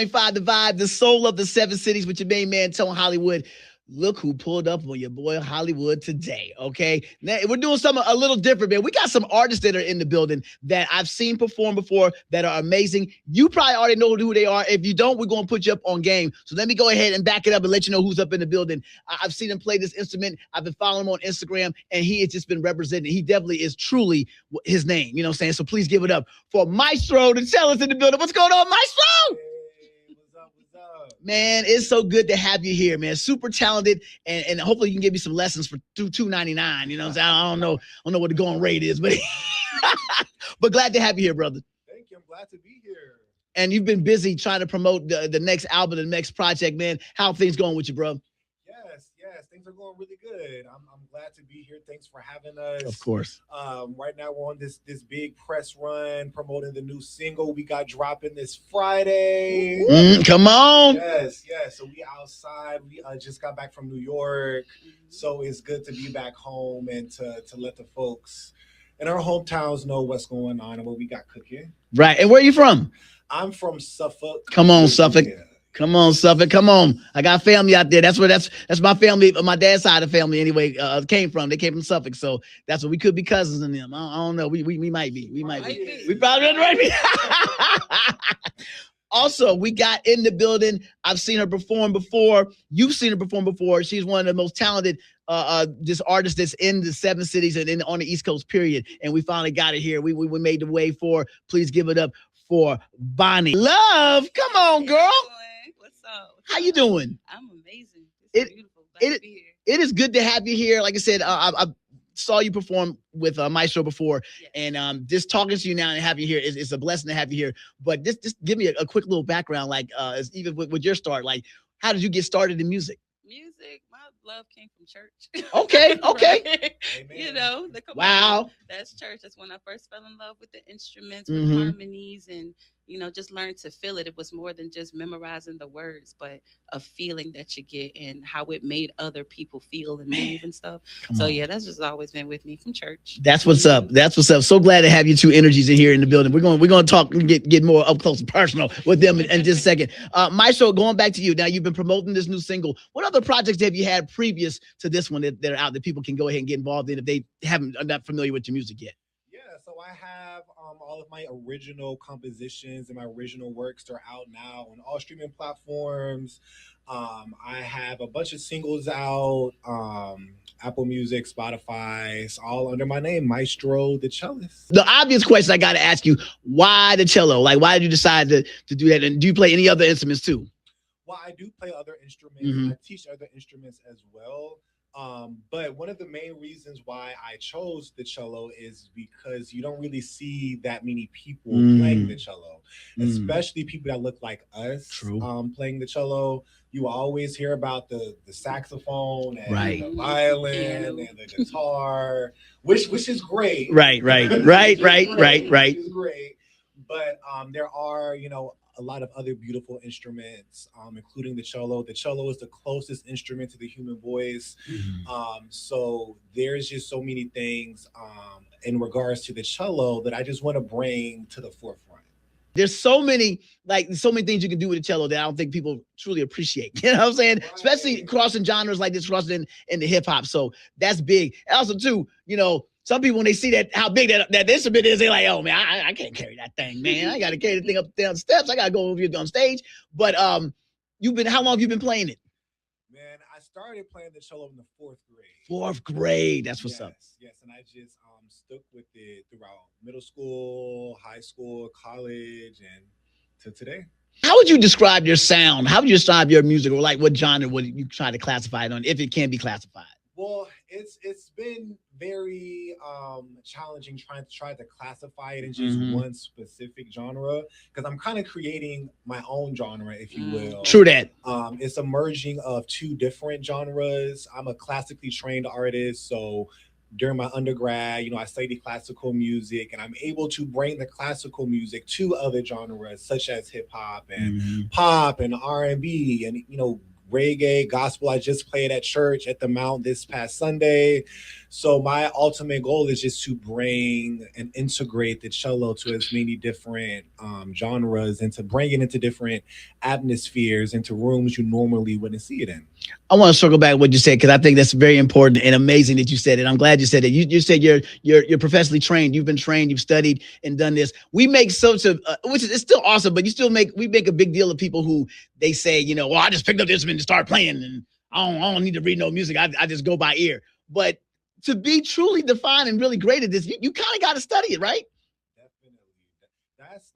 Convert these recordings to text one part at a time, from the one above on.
101.5 The Vibe, the soul of the seven cities with your main man, Tone Hollywood. Look who pulled up on your boy Hollywood today, okay? Now, we're doing something a little different, man. We got some artists that are in the building that I've seen perform before that are amazing. You probably already know who they are. If you don't, we're going to put you up on game. So let me go ahead and back it up and let you know who's up in the building. I've seen him play this instrument. I've been following him on Instagram, and he has just been represented. He definitely is truly his name, you know what I'm saying? So please give it up for Maestro, the cellist in the building. What's going on, Maestro? Man, it's so good to have you here, man. Super talented, and hopefully you can give me some lessons for $2.99. You know what I'm saying? I don't know what the going rate is, but but glad to have you here, brother. Thank you. I'm glad to be here. And you've been busy trying to promote the next album, the next project, man. How are things going with you, bro? Yes, things are going really good. I'm glad to be here. Thanks for having us. Of course. Right now we're on this big press run promoting the new single we got dropping this Friday. Come on. Yes. So we outside. We just got back from New York, so it's good to be back home and to let the folks in our hometowns know what's going on and what we got cooking. Right. And where are you from? I'm from Suffolk. Come on, Suffolk. Yeah. Come on, Suffolk. Come on. I got family out there. That's my family. My dad's side of the family anyway, came from. They came from Suffolk. So that's what we could be cousins in them. I don't know. We might be. We might be. We probably might be. Also, we got in the building. I've seen her perform before. You've seen her perform before. She's one of the most talented this artist that's in the seven cities and on the East Coast, period. And we finally got it here. We made the way for. Please give it up for Bonnie Love. Come on, girl. What's up? How you doing? I'm amazing. It's beautiful. Glad to be here. It is good to have you here. Like I said, I saw you perform with Maestro before, yes. And just talking to you now and having you here is a blessing to have you here. But just give me a quick little background, like even with your start, like how did you get started in music? My love came from church. Okay. Right? You know, wow. That's church. That's when I first fell in love with the instruments, with harmonies, and just learned to feel it. It was more than just memorizing the words, but a feeling that you get and how it made other people feel and move and stuff. Yeah, that's just always been with me from church. That's what's up. That's what's up. So glad to have you two energies in here in the building. We're going to talk and get more up close and personal with them in just a second. Maestro, going back to you. Now you've been promoting this new single. What other projects have you had previous to this one that are out that people can go ahead and get involved in if they are not familiar with your music yet? So I have all of my original compositions and my original works. They're out now on all streaming platforms. I have a bunch of singles out, Apple Music, Spotify. It's all under my name, Maestro the Cellist. The obvious question I got to ask you, why the cello? Like, why did you decide to do that? And do you play any other instruments too? Well, I do play other instruments. I teach other instruments as well. But one of the main reasons why I chose the cello is because you don't really see that many people playing the cello, especially people that look like us. True. Playing the cello. You always hear about the saxophone and the violin and the guitar, which is great. Right. Which is great. But there are, a lot of other beautiful instruments, including the cello. The cello is the closest instrument to the human voice. So there's just so many things in regards to the cello that I just want to bring to the forefront. There's so many things you can do with the cello that I don't think people truly appreciate. You know what I'm saying? Right. Especially crossing genres like this, crossing in the hip hop. So that's big. And also too, some people, when they see how big that instrument is, they're like, oh, man, I can't carry that thing, man. I got to carry the thing up down the steps. I got to go over here on stage. But how long have you been playing it? Man, I started playing the cello in the fourth grade. Fourth grade. That's what's up. Yes, and I just stuck with it throughout middle school, high school, college, and to today. How would you describe your sound? How would you describe your music, or like what genre would you try to classify it on, if it can be classified? Well, it's been very challenging trying to classify it in just one specific genre, because I'm kind of creating my own genre, if you will. True that. It's a merging of two different genres. I'm a classically trained artist, so during my undergrad, I studied classical music, and I'm able to bring the classical music to other genres such as hip hop and pop and R&B and reggae, gospel. I just played at church at the Mount this past Sunday. So my ultimate goal is just to bring and integrate the cello to as many different genres and to bring it into different atmospheres, into rooms you normally wouldn't see it in. I want to circle back to what you said because I think that's very important and amazing that you said it. I'm glad you said it. You said you're professionally trained. You've been trained. You've studied and done this. We make such a which is it's still awesome, but we make a big deal of people who they say, well, I just picked up this instrument and start playing, and I don't need to read no music. I just go by ear. But to be truly defined and really great at this, you kind of got to study it, right? Definitely.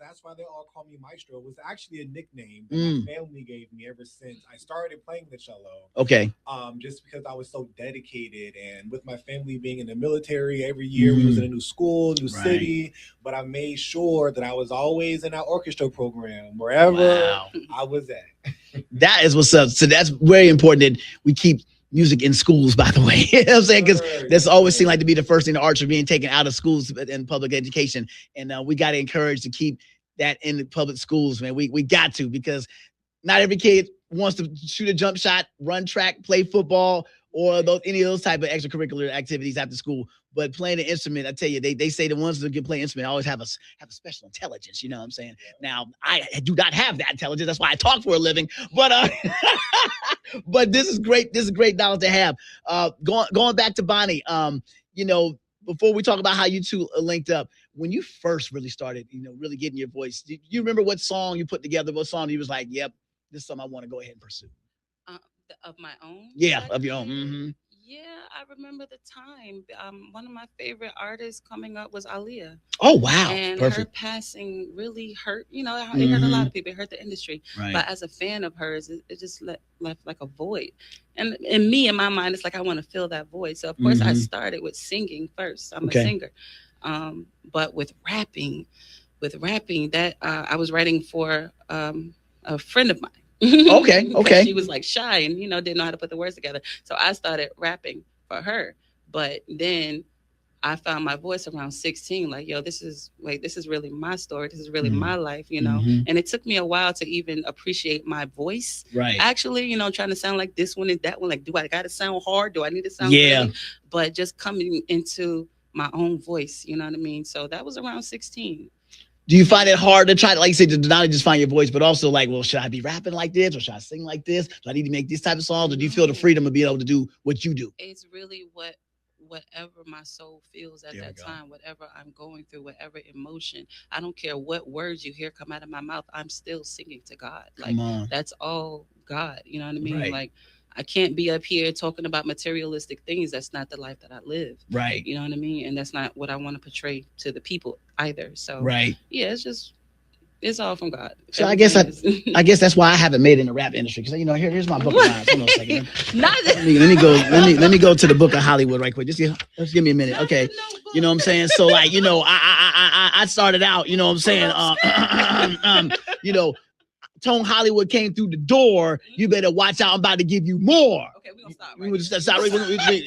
That's why they all call me Maestro. It was actually a nickname that my family gave me ever since I started playing the cello. Okay. Just because I was so dedicated, and with my family being in the military, every year we was in a new school, new city. But I made sure that I was always in that orchestra program wherever I was at. That is what's up. So that's very important that we keep music in schools, by the way. You know what I'm saying? Because that's always seemed like to be the first thing the arts are being taken out of schools and public education. And we got to encourage to keep that in the public schools, man. We got to, because not every kid wants to shoot a jump shot, run track, play football, or any of those type of extracurricular activities after school. But playing an instrument, I tell you, they say the ones that can play an instrument always have a special intelligence. You know what I'm saying? Now, I do not have that intelligence. That's why I talk for a living. But but this is great. This is great knowledge to have. Going back to Bonnie, before we talk about how you two linked up, when you first really started, really getting your voice, do you remember what song you put together? What song you was like, yep, this is something I want to go ahead and pursue? Of my own? Yeah, of your own. Mm-hmm. Yeah, I remember the time. One of my favorite artists coming up was Aaliyah. Oh, wow. And Perfect. her passing really hurt, it hurt a lot of people. It hurt the industry. Right. But as a fan of hers, it just left like a void. And in me, in my mind, it's like I want to fill that void. So, of course, I started with singing first. I'm a singer. But with rapping, that I was writing for a friend of mine. Okay. She was like shy and didn't know how to put the words together. So I started rapping for her. But then I found my voice around 16. Like, yo, this is really my story. This is really my life, And it took me a while to even appreciate my voice. Right. Actually, trying to sound like this one and that one. Like, do I got to sound hard? Do I need to sound crazy? But just coming into my own voice, you know what I mean? So that was around 16. Do you find it hard to try, like you say, to not just find your voice, but also like, well, should I be rapping like this, or should I sing like this? Do I need to make this type of songs, or do you feel the freedom of being able to do what you do? It's really whatever my soul feels at that time, whatever I'm going through, whatever emotion. I don't care what words you hear come out of my mouth. I'm still singing to God. Like, that's all God. You know what I mean? Right. Like, I can't be up here talking about materialistic things. That's not the life that I live. Right. You know what I mean? And that's not what I want to portray to the people either. So yeah, it's all from God. So I guess that's why I haven't made it in the rap industry. Because here's my book of lines. Hold on a second. Let me go to the book of Hollywood right quick. Just give me a minute. Okay. You know what I'm saying? So like, I started out, you know what I'm saying? Tone Hollywood came through the door. You better watch out. I'm about to give you more. Okay, we're gonna stop. Right. Stop.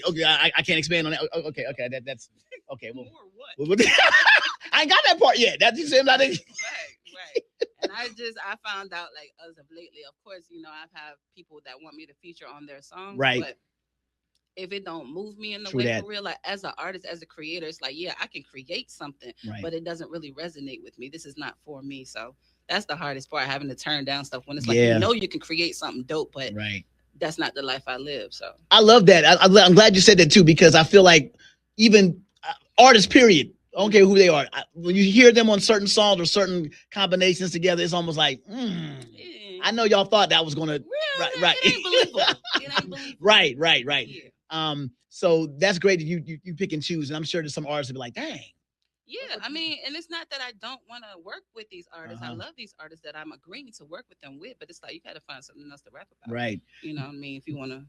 Okay, I can't expand on that. Okay, that's okay. Well, more what? I ain't got that part yet. That's the same. Right. And I found out, like, as of lately, of course, I've had people that want me to feature on their songs. Right. But if it don't move me in the way for real, like as an artist, as a creator, it's like, yeah, I can create something, but it doesn't really resonate with me. This is not for me. So that's the hardest part, having to turn down stuff when it's like, you can create something dope, but that's not the life I live. So I love that. I'm glad you said that too, because I feel like even artists, period, I don't care who they are, when you hear them on certain songs or certain combinations together, it's almost like, I know y'all thought that was gonna right. It ain't believable. It ain't believable. Right. Yeah. So that's great that you pick and choose, and I'm sure there's some artists will be like, dang. Yeah, I mean, and it's not that I don't want to work with these artists. I love these artists that I'm agreeing to work with them with, but it's like you got to find something else to rap about. Right. You know what I mean? If you want to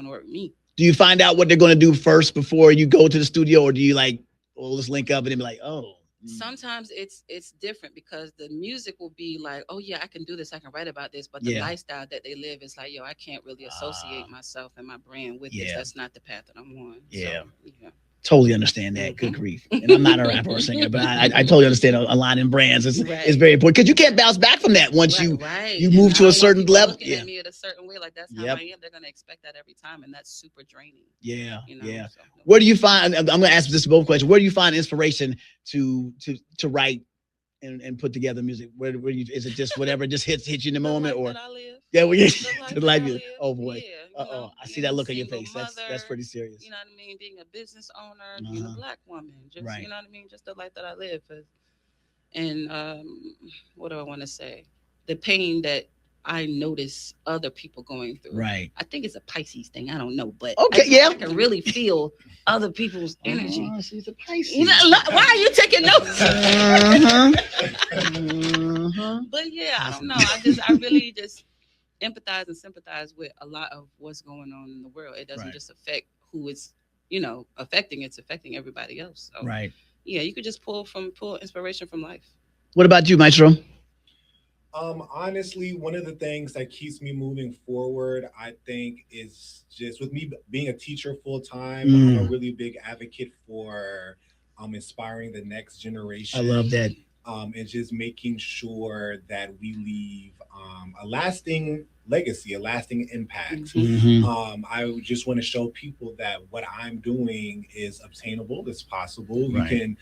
work with me. Do you find out what they're going to do first before you go to the studio, or do you like, well, let's link up and then be like, oh? Sometimes it's different, because the music will be like, oh yeah, I can do this, I can write about this, but the lifestyle that they live is like, yo, I can't really associate myself and my brand with this. That's not the path that I'm on. Yeah. So, yeah. Totally understand that. Good grief. And I'm not a rapper or singer, but I totally understand aligning brands. It's very important because you can't bounce back from that once you move to a certain level. Looking at me at a certain way, like that's how I am. They're gonna expect that every time, and that's super draining. Yeah, So, where do you find? I'm gonna ask this both questions. Where do you find inspiration to write and put together music? Where you, is it just whatever just hits you in the moment, or the life you live. Oh boy. I see that look on your face. That's pretty serious. You know what I mean? Being a business owner, being a Black woman, just you know what I mean? Just the life that I live. And what do I want to say? The pain that I notice other people going through. Right. I think it's a Pisces thing. I don't know, but I can really feel other people's energy. Oh, she's a Pisces. You know, why are you taking notes? But yeah, I don't know. I really just empathize and sympathize with a lot of what's going on in the world. It doesn't just affect who it's, affecting. It's affecting everybody else. So, yeah, you could just pull inspiration from life. What about you, Maestro? Honestly, one of the things that keeps me moving forward, I think, is just with me being a teacher full time. I'm a really big advocate for inspiring the next generation. I love that. And just making sure that we leave a lasting legacy, a lasting impact. I just want to show people that what I'm doing is obtainable, it's possible. You can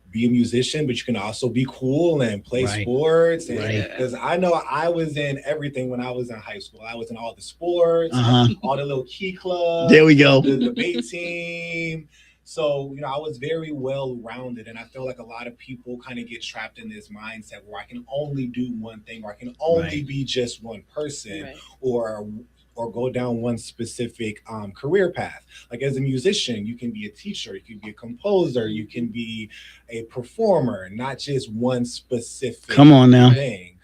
be a musician, but you can also be cool and play sports. Because I know I was in everything when I was in high school. I was in all the sports, all the little key clubs. There we go. The debate team. So, I was very well-rounded, and I feel like a lot of people kind of get trapped in this mindset where I can only do one thing, or I can only be just one person, or go down one specific career path. Like as a musician, you can be a teacher, you can be a composer, you can be a performer, not just one specific thing.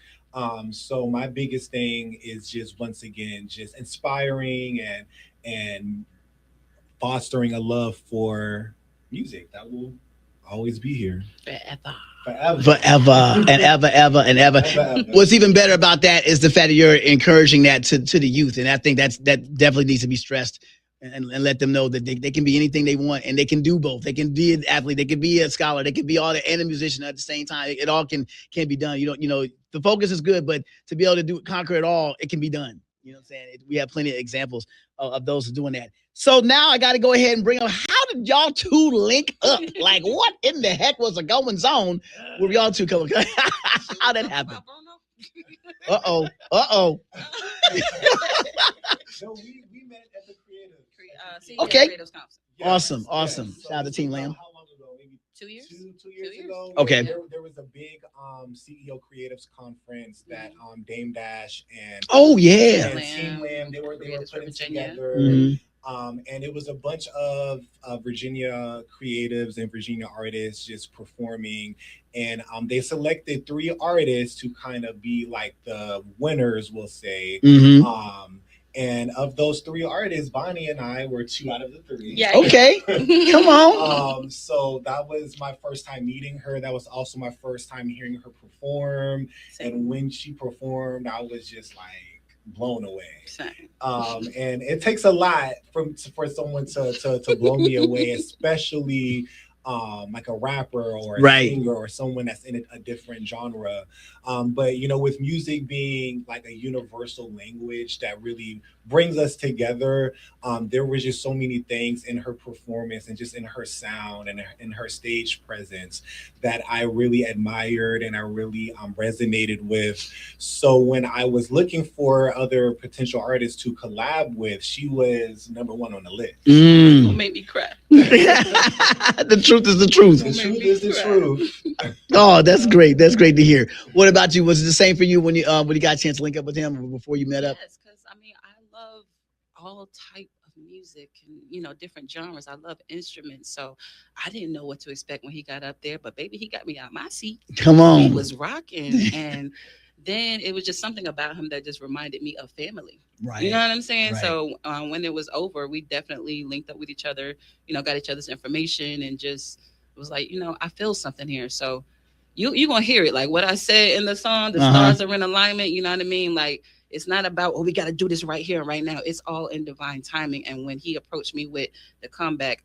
So my biggest thing is just, once again, just inspiring and fostering a love for music that will always be here forever and ever. What's even better about that is the fact that you're encouraging that to the youth, and I think that definitely needs to be stressed, and let them know that they can be anything they want, and they can do both. They can be an athlete, they can be a scholar, they can be all and a musician at the same time. It all can be done. The focus is good, but to be able to conquer it all, it can be done. You know what I'm saying? We have plenty of examples of those doing that. So now I got to go ahead and bring up, how did y'all two link up? Like, what in the heck was the goings on with y'all two coming? How that happened? Uh-oh. So we met at the creative. Okay. Creatives Conference. Awesome. Shout out to Team Lamb. How long ago? Maybe 2 years? 2 years ago. Okay. There was a big CEO Creatives Conference that Dame Dash and Team Lamb, they were putting together. And it was a bunch of Virginia creatives and Virginia artists just performing. And they selected 3 artists to kind of be like the winners, we'll say. And of those 3 artists, Bonnie and I were 2 out of the 3. Yeah. Okay. Come on. So that was my first time meeting her. That was also my first time hearing her perform. And when she performed, I was just like blown away. And it takes a lot for someone to blow me away, especially like a rapper or a singer or someone that's in a different genre. But with music being like a universal language that really brings us together, there was just so many things in her performance and just in her sound and in her stage presence that I really admired and I really resonated with. So when I was looking for other potential artists to collab with, she was number 1 on the list. Don't make me cry. The truth is the truth. The truth is the truth. Oh, that's great. That's great to hear. What about you? Was it the same for you when you got a chance to link up with him before you met up? Yes, because I love all type of music and different genres. I love instruments, so I didn't know what to expect when he got up there. But baby, he got me out my seat. Come on, he was rocking, and then it was just something about him that just reminded me of family. Right. You know what I'm saying? Right. So when it was over, we definitely linked up with each other. Got each other's information, and just was like, I feel something here. So you're gonna hear it, like what I said in the song. The stars are in alignment. You know what I mean? Like, it's not about, oh, we got to do this right here and right now. It's all in divine timing. And when he approached me with the comeback,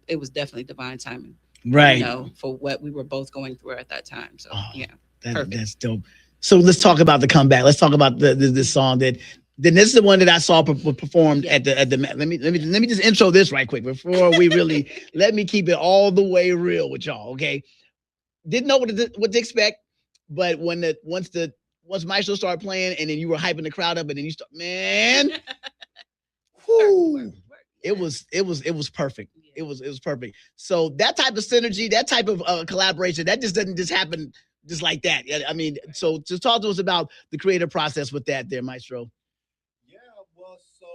it was definitely divine timing, Right. you know, for what we were both going through at that time. So Oh, yeah, that's perfect. dope. So let's talk about the comeback. Let's talk about this song that. Then this is the one that I saw performed Yes. at the. Let me just intro this right quick before we really let me keep it all the way real with y'all. Okay, didn't know what to expect, but once Maestro started playing and then you were hyping the crowd up and then you start, man, whoo, it was perfect. It was perfect. So that type of synergy, that type of collaboration, that just doesn't just happen just like that. I mean, so just talk to us about the creative process with that, there, Maestro. Yeah, well, so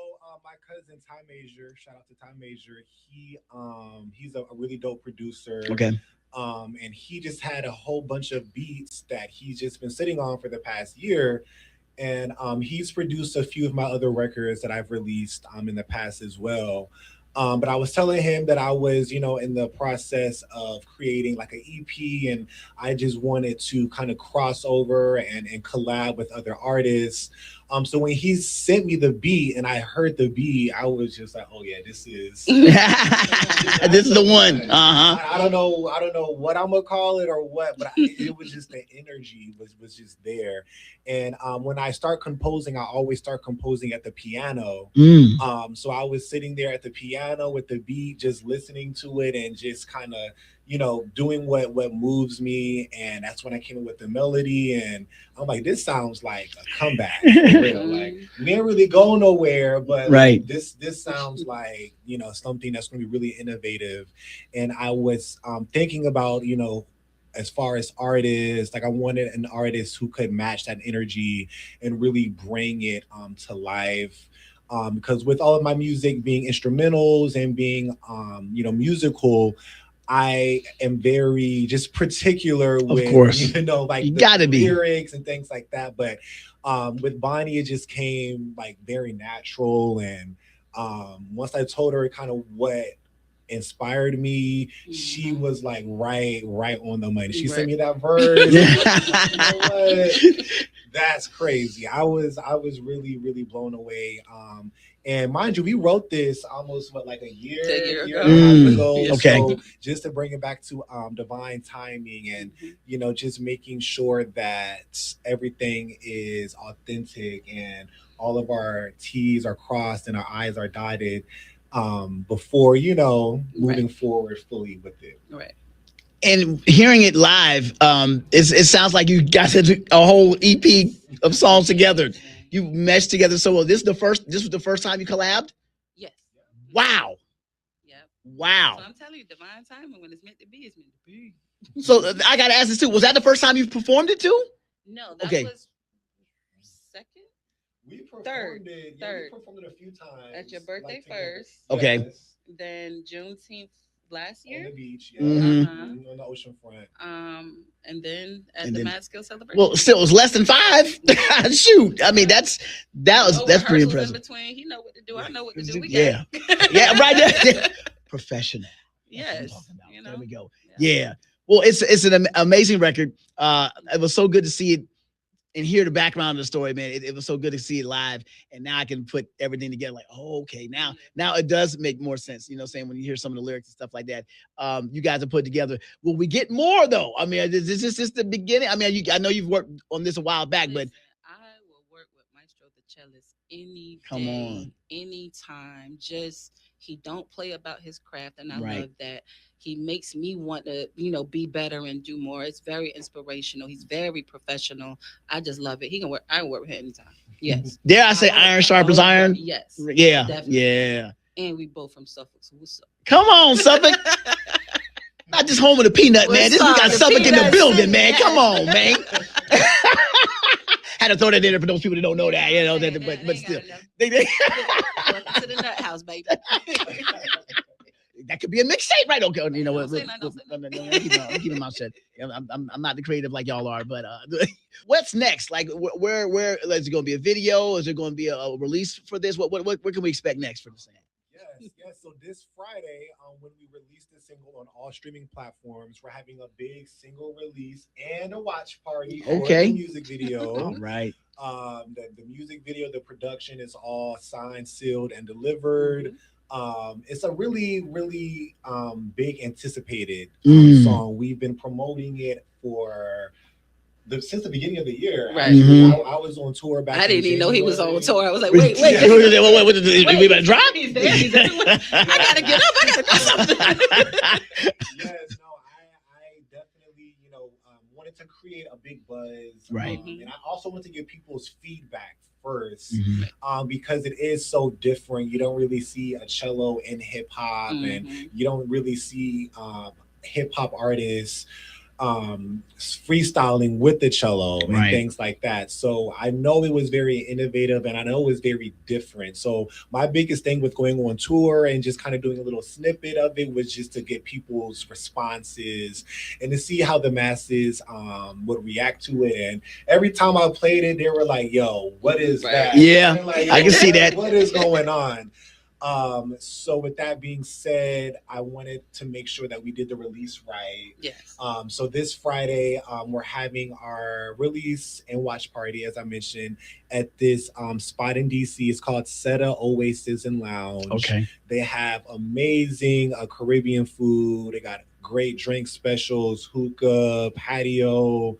my cousin Ty Major, shout out to Ty Major. He's a really dope producer. Okay. And he just had a whole bunch of beats that he's just been sitting on for the past year. And he's produced a few of my other records that I've released in the past as well. But I was telling him that I was, in the process of creating like an EP, and I just wanted to kind of cross over and collab with other artists. So when he sent me the beat and I heard the beat, I was just like, oh yeah, this is this is the one. I don't know what I'm gonna call it or what, but it was just the energy was just there. And when I start composing, I always start composing at the piano. So I was sitting there at the piano with the beat, just listening to it and just kind of, doing what moves me. And that's when I came up with the melody. And I'm like, this sounds like a comeback for real. Like we didn't really go nowhere, but right. Like, this sounds like, something that's gonna be really innovative. And I was thinking about, as far as artists, like I wanted an artist who could match that energy and really bring it to life. Because with all of my music being instrumentals and being musical, I am very just particular with, of course, like you the gotta be lyrics and things like that. But with Bonnie, it just came like very natural. And once I told her kind of what inspired me, she was like right on the money. She sent me that verse. You know what? That's crazy. I was really blown away. And mind you, we wrote this almost like a year and a half ago. Okay. So just to bring it back to divine timing and just making sure that everything is authentic and all of our T's are crossed and our I's are dotted before moving forward fully with it. Right. And hearing it live, it sounds like you guys had a whole EP of songs together. You meshed together so well. This was the first time you collabed? Yes. Wow. Yep. Wow. So I'm telling you, divine timing, when it's meant to be, it's meant to be. So I gotta ask this too. Was that the first time you performed it too? No, that was second. We performed Third. it. Yeah, Third. we performed it a few times. At your birthday together. first. Okay. Yes. Then Juneteenth last year. On the beach, yeah. On the ocean front. And then at the Mad Skill celebration. Well, still, it was less than 5. Shoot, I mean that's pretty impressive. In between, he know what to do. I know what to do. We yeah, right there. Professional. Yes, there we go. Yeah. Well, it's an amazing record. It was so good to see it and hear the background of the story, man. It was so good to see it live, and now I can put everything together. Like, oh, okay, now it does make more sense. Saying when you hear some of the lyrics and stuff like that, you guys are put together. Will we get more though? I mean, this is just the beginning. I mean, I know you've worked on this a while back, but I will work with Maestro the cellist any day, anytime. Just he don't play about his craft, and I love that. He makes me want to, be better and do more. It's very inspirational. He's very professional. I just love it. I can work with him anytime. Yes. Dare I say iron sharpens iron? Yes. Yeah. Definitely. Yeah. And we both from Suffolk. So what's up? Come on, Suffolk. Not just home of the peanut, man. We got Suffolk in the building, man. Come on, man. Had to throw that in there for those people that don't know that, but still. Welcome to the nut house, baby. That could be a mixtape, right? Okay, you know what? I'm keeping my shit. I'm not the creative like y'all are, but what's next? Like, where is it going to be a video? Is it going to be a release for this? What can we expect next for this? Yes. So this Friday, when we release the single on all streaming platforms, we're having a big single release and a watch party for the Okay. music video. All right. The music video, the production is all signed, sealed, and delivered. Mhm. It's a really big anticipated Mm. song. We've been promoting it for since the beginning of the year. Right. Actually, Mhm. I was on tour back I in didn't even know he was on January. tour. I was like, Wait, wait, we better drop? He's there. I gotta get up. I gotta do something. Yes, no, I definitely, wanted to create a big buzz, Right. and I also want to get people's feedback first, Mhm. because it is so different. You don't really see a cello in hip hop, and Mhm. you don't really see hip hop artists freestyling with the cello and Right. things like that. So I know it was very innovative and I know it was very different. So my biggest thing with going on tour and just kind of doing a little snippet of it was just to get people's responses and to see how the masses would react to it. And every time I played it, they were like, "Yo, what is Right. that?" Yeah, And like, I can see that. What is going on? So with that being said, I wanted to make sure that we did the release right. Yes. So this Friday, we're having our release and watch party, as I mentioned, at this spot in DC. It's called Seta Oasis and Lounge. Okay. They have amazing Caribbean food. They got great drink specials, hookah, patio.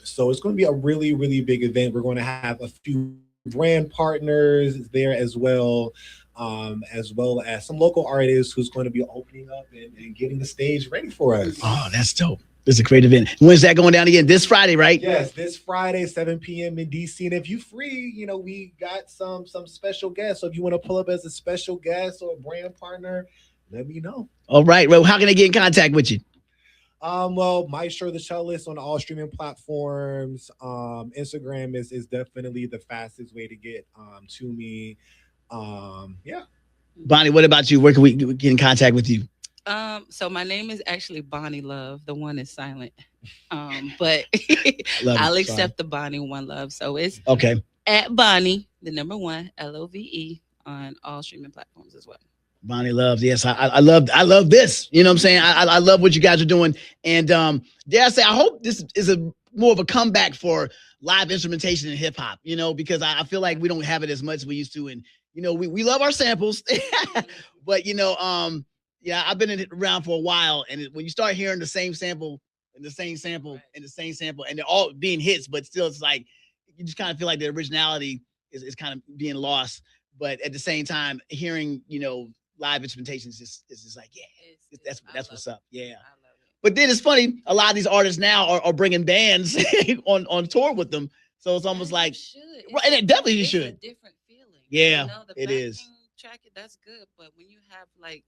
So it's going to be a really big event. We're going to have a few brand partners there as well as some local artists who's going to be opening up and getting the stage ready for us. Oh, that's dope. This is a great event. When's that going down again? This Friday, right? Yes, this Friday, 7 p.m. in DC. And if you free, we got some special guests. So if you want to pull up as a special guest or a brand partner, let me know. All right. Well, how can they get in contact with you? Well, Maestro the Cellist on all streaming platforms. Instagram is definitely the fastest way to get to me. Yeah. Bonnie, what about you? Where can we get in contact with you? So my name is actually Bonnie Love. The one is silent. But Love I'll it. Sorry. accept the Bonnie One Love. So it's Okay. at Bonnie, the number one, LOVE on all streaming platforms as well. Bonnie loves. Yes, I love this. You know what I'm saying? I love what you guys are doing. And dare I say, I hope this is a more of a comeback for live instrumentation in hip hop, because I feel like we don't have it as much as we used to. And we love our samples, but yeah, I've been around for a while, and when you start hearing the same sample and the same sample and the same sample, and they're all being hits, but still, it's like you just kind of feel like the originality is kind of being lost. But at the same time, hearing live instrumentation is just like, yeah, that's what's up. Yeah. I love it. But then it's funny, a lot of these artists now are bringing bands on tour with them. So it's almost And like, you should. right, and it definitely you It's a should. different feeling. Yeah, The it backing is. track, that's good. But when you have like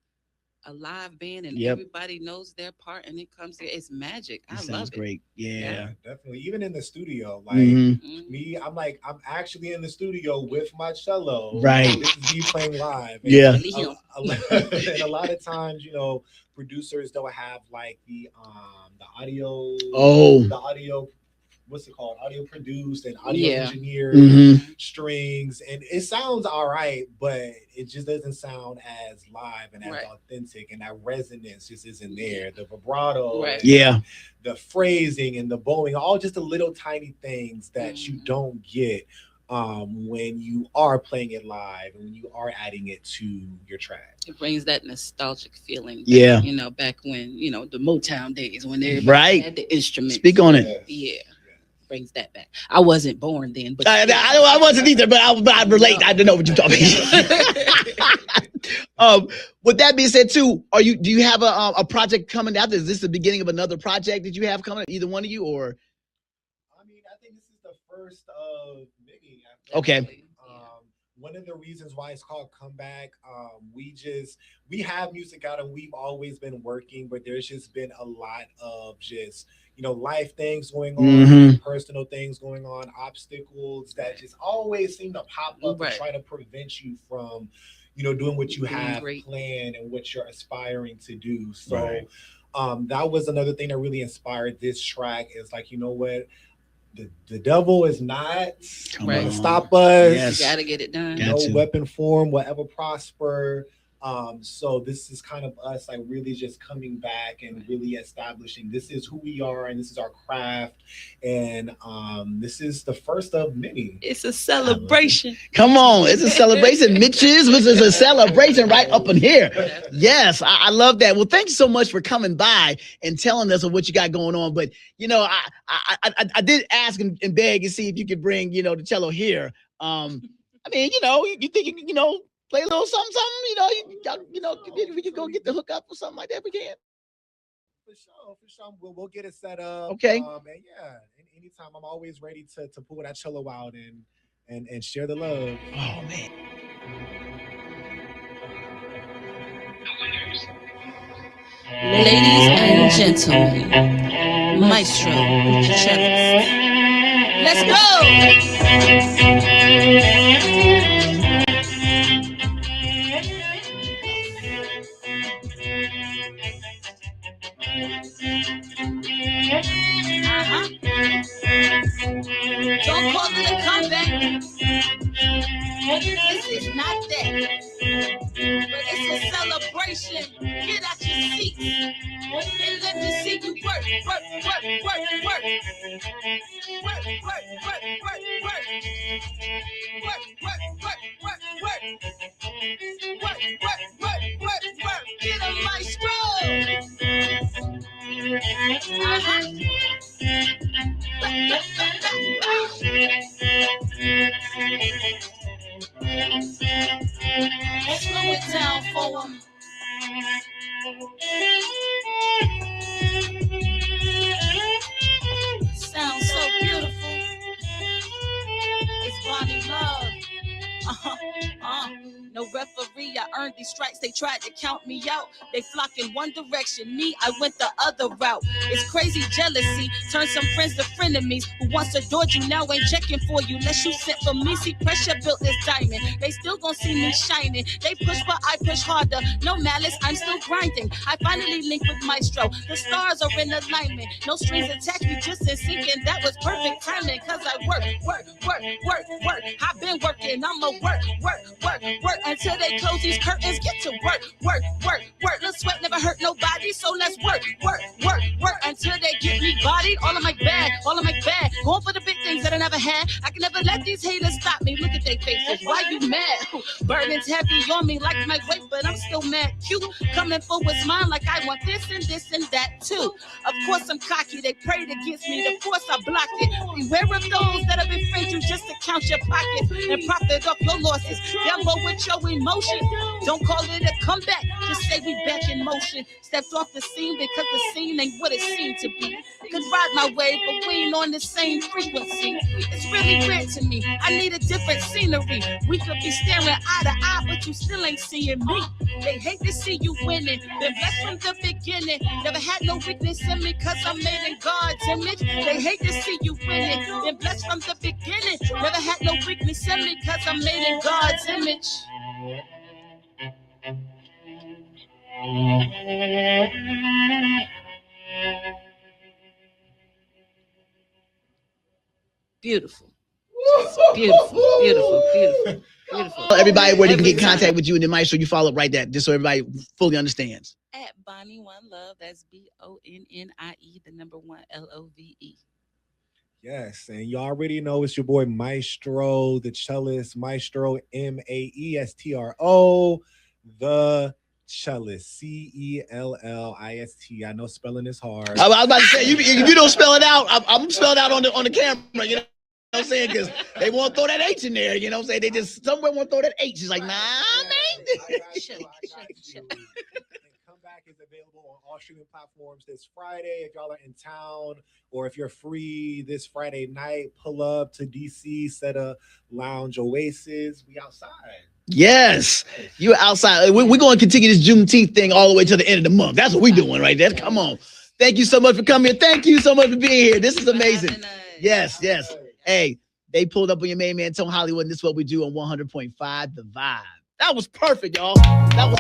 a live band and Yep. everybody knows their part and it comes together, it's magic. It I sounds love it. great. Yeah. Definitely. Even in the studio, like Mhm. me, I'm actually in the studio with my cello. Right. This is me playing live. And Yeah. and a lot of times, producers don't have like the Oh. audio, what's it called? Audio produced and audio Yeah. engineered Mhm. strings, and it sounds all right, but it just doesn't sound as live and as Right. authentic, and that resonance just isn't there. The vibrato, Right. and Yeah. the phrasing and the bowing, all just the little tiny things that you Mhm. don't get when you are playing it live and when you are adding it to your track. It brings that nostalgic feeling. Back, Yeah. Back when, the Motown days when everybody Right. had the instruments. Speak on it. Yeah. Brings that back. I wasn't born then, but I wasn't either, but I relate. I don't know what you're talking about. With that being said, too, do you have a project coming out? Is this the beginning of another project that you have coming? Either one of you, or I mean, I think this is the first of many. Okay. One of the reasons why it's called Comeback, we have music out and we've always been working, but there's just been a lot of just life things going on, Mhm. personal things going on, obstacles that just always seem to pop up Right. and try to prevent you from doing what you Doing have great. planned and what you're aspiring to do. So Right. that was another thing that really inspired this track is like, you know what? the devil is not Right. gonna stop us. Yes. You gotta get it done. Got No to. weapon form will ever prosper. So this is kind of us like really just coming back and really establishing this is who we are and this is our craft. And this is the first of many. It's a celebration. Come on, it's a celebration. Mitch's, which is a celebration right up in here. Yes, I love that. Well, thank you so much for coming by and telling us of what you got going on. But you know, I did ask and beg and see if you could bring, you know, the cello here. I mean, you know, you think you know, play a little something, you know, we could go get the hookup or something like that. We can. For sure. We'll get it set up. Okay. And yeah, anytime I'm always ready to pull that cello out and share the love. Oh man. Ladies and gentlemen, Maestro, Cellist. Let's go! Don't call it a comeback. This is not that. But it's a celebration. Get out your seats. And let me see you work. Work. Get a maestro. Slow it down for him. Sounds so beautiful. It's Bonnie Love. No referee, I earned these strikes. They tried to count me out. They flock in one direction. Me, I went the other route. It's crazy jealousy. Turn some friends to frenemies. Who once adored you now ain't checking for you. Unless you sent for me. See, pressure built this diamond. They still gon' see me shining. They push, but I push harder. No malice, I'm still grinding. I finally linked with Maestro. The stars are in alignment. No strings attached, we just in sync. And that was perfect timing. Cause I work. I've been working. I'ma work until they close these curtains. Get to work. The sweat never hurt nobody, so let's work until they get me bodied. All of my bag, going for the big things that I never had. I can never let these haters stop me. Look at their faces, why you mad? Burdens heavy on me like my weight, but I'm still mad cute. Coming for what's mine like I want this and that too. Of course I'm cocky, they prayed against me, of course I blocked it. Beware of those that have befriended you just to count your pockets and profit off your losses. Gamble with your emotion. Don't call it a comeback, just say we back in motion. Stepped off the scene because the scene ain't what it seemed to be. Could ride my wave, but we ain't on the same frequency. It's really weird to me. I need a different scenery. We could be staring eye to eye, but you still ain't seeing me. They hate to see you winning. Been blessed from the beginning. Never had no weakness in me because I'm made in God's image. They hate to see you winning. Been blessed from the beginning. Never had no weakness in me because I'm made in God's image. Beautiful. Beautiful. Everybody, where they can get in contact with you and then Maestro, you follow up right there, just so everybody fully understands. At Bonnie One Love, that's BONNIE, the number 1 LOVE. Yes, and you already know it's your boy Maestro, the cellist, Maestro, Maestro, the cellist, CELLIST. I know spelling is hard. I was about to say, if you don't spell it out, I'm spelled out on the camera, you know what I'm saying? Because they won't throw that H in there, you know what I'm saying? They just somewhere won't throw that H. It's like, nah, man. I got you. And Comeback is available on all streaming platforms this Friday. If y'all are in town or if you're free this Friday night, pull up to DC, set a lounge oasis. We outside. Yes, you're outside. We're going to continue this Juneteenth thing all the way to the end of the month. That's what we're doing right there. Come on. Thank you so much for coming here. Thank you so much for being here. This is amazing. Yes. Hey, they pulled up on your main man, Tone Hollywood, and this is what we do on 100.5 The Vibe. That was perfect, y'all. That was...